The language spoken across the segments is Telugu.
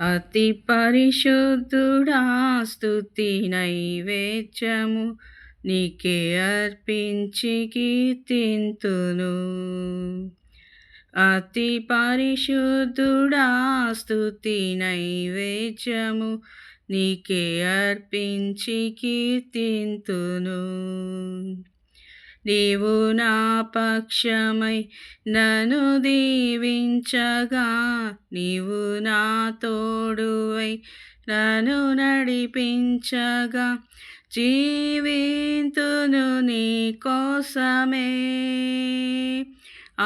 అతి పరిశుద్ధుడా స్తుతి నైవేద్యము నీకే అర్పించి కీర్తింతును. అతి పరిశుద్ధుడా స్తుతి నైవేద్యము నీకే అర్పించి కీర్తింతును. నీవు నా పక్షమై నన్ను దీవించగా, నీవు నా తోడువై నన్ను నడిపించగా, జీవింతును నీ కోసమే.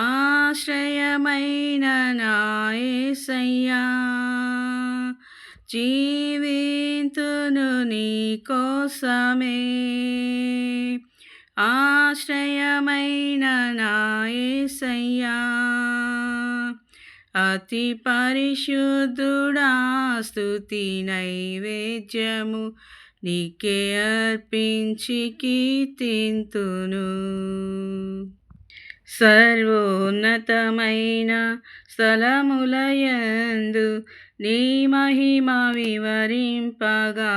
ఆశ్రయమైన నా యేసయ్యా, జీవింతును నీ కోసమే. ఆశ్రయమైన నా యేసయ్యా, అతి పరిశుద్ధుడా స్తుతి నైవేద్యము నీకే అర్పించి కీర్తింతును. సర్వోన్నతమైన స్థలములయందు నీ మహిమ వివరింపగా,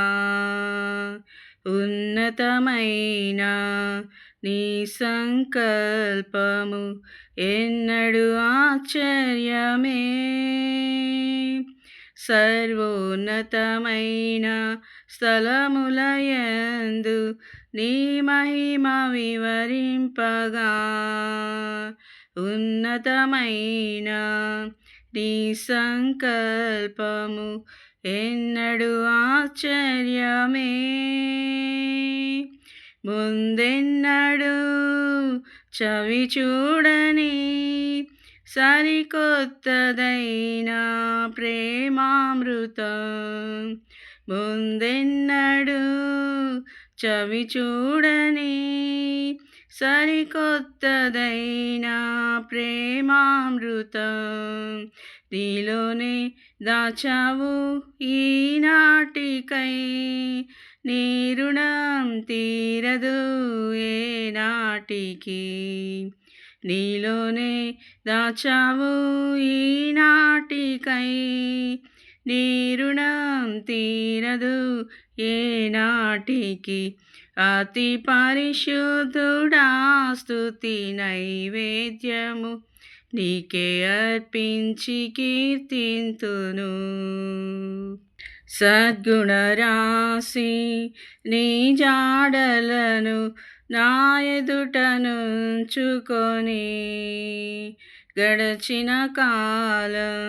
ఉన్నతమైన నీ సంకల్పము ఎన్నడు ఆశ్చర్యమే. సర్వోన్నతమైన స్థలములయందు నీ మహిమ వివరింపగా, ఉన్నతమైన నీ సంకల్పము ఎన్నడు ఆశ్చర్యమే. ముందెన్నడు చవి చూడని సరికొత్తదైన ప్రేమామృతం, ముందెన్నడు చవి చూడని సరికొత్తదైన ప్రేమామృతం, నీలోనే దాచావు ఈనాటికై. నీ రుణం తీరదు ఏనాటికి, నీలోనే దాచావు ఈనాటికై. నీ రుణం తీరదు ఏనాటికి. అతి పరిశుద్ధుడా స్తుతి నైవేద్యము నీకే అర్పించి కీర్తింతును. సద్గుణరాశి నీ జాడలను నా ఎదుటనుంచుకొని, గడచిన కాలం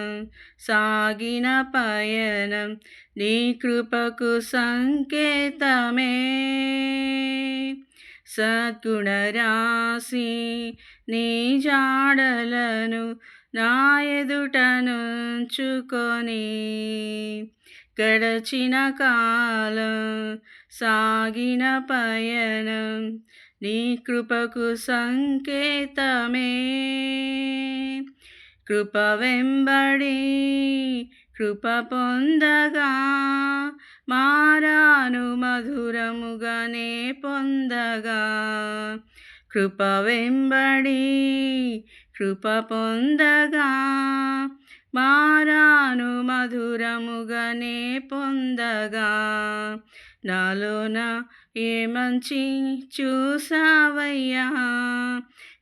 సాగిన పయనం నీ కృపకు సంకేతమే. సద్గుణరాశి నీ జాడలను నా ఎదుటనుంచుకొని, గడచిన కాలం సాగిన పయనం నీ కృపకు సంకేతమే. కృప వెంబడి కృప పొందగా, మారాను మధురముగానే పొందగా. కృప వెంబడి కృప పొందగా, మారాను మధురముగానే పొందగా. నాలోన ఏ మంచి చూసావయ్యా,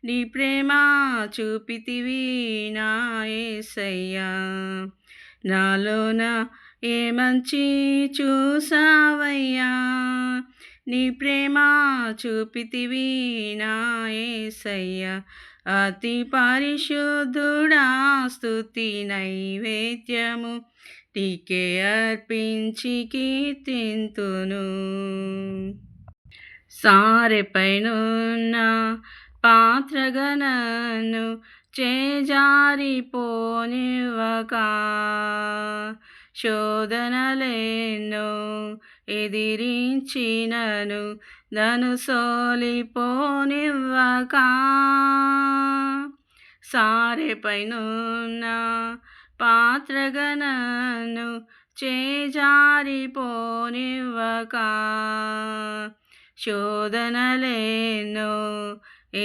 నీ ప్రేమ చూపితివి నా యేసయ్యా. నాలోన ఏ మంచి చూసావయ్యా, నీ ప్రేమ చూపితివి నా యేసయ్యా. అతి పరిశుద్ధుడా స్తుతి నైవేద్యము నీకే అర్పించి కీర్తింతును. సారెపైనున్న పాత్రగా నన్ను చేజారిపోనివ్వక, శోధనలెన్నో ఎదిరించినను నన్ను సోలిపోనివ్వక. సారెపైనున్న పాత్రగా నన్ను చేజారిపోనివ్వక, శోధనలెన్నో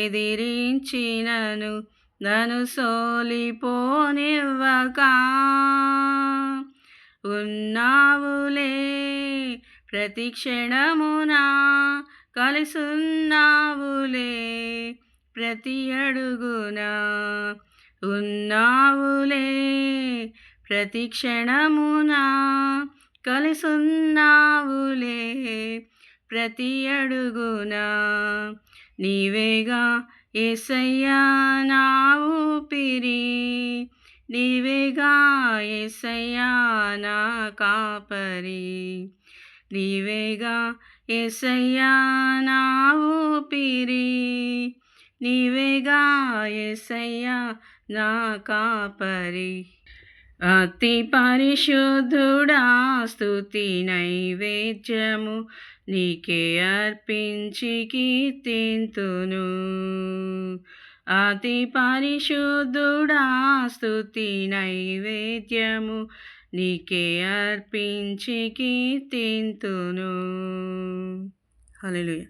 ఎదిరించినను నన్ను సోలిపోనివ్వక. ఉన్నావులే ప్రతి క్షణమున కలిసున్నావులే ప్రతి అడుగున ఉన్నావులే ప్రతి క్షణమున కలిసున్నావులే ప్రతి అడుగున నీవేగా యేసయ్యా నా ఊపిరి నీవేగా యేసయ్యా నా కాపరి నీవేగా యేసయ్యా నా ఊపిరి నీవేగా యేసయ్యా నా కాపరి అతి పరిశుద్ధుడా స్తుతి నైవేద్యము నీకే అర్పించి కీర్తింతును అతి పరిశుద్ధుడా స్తుతి నైవేద్యము నీకే అర్పించి కీర్తింతును హల్లెలూయా.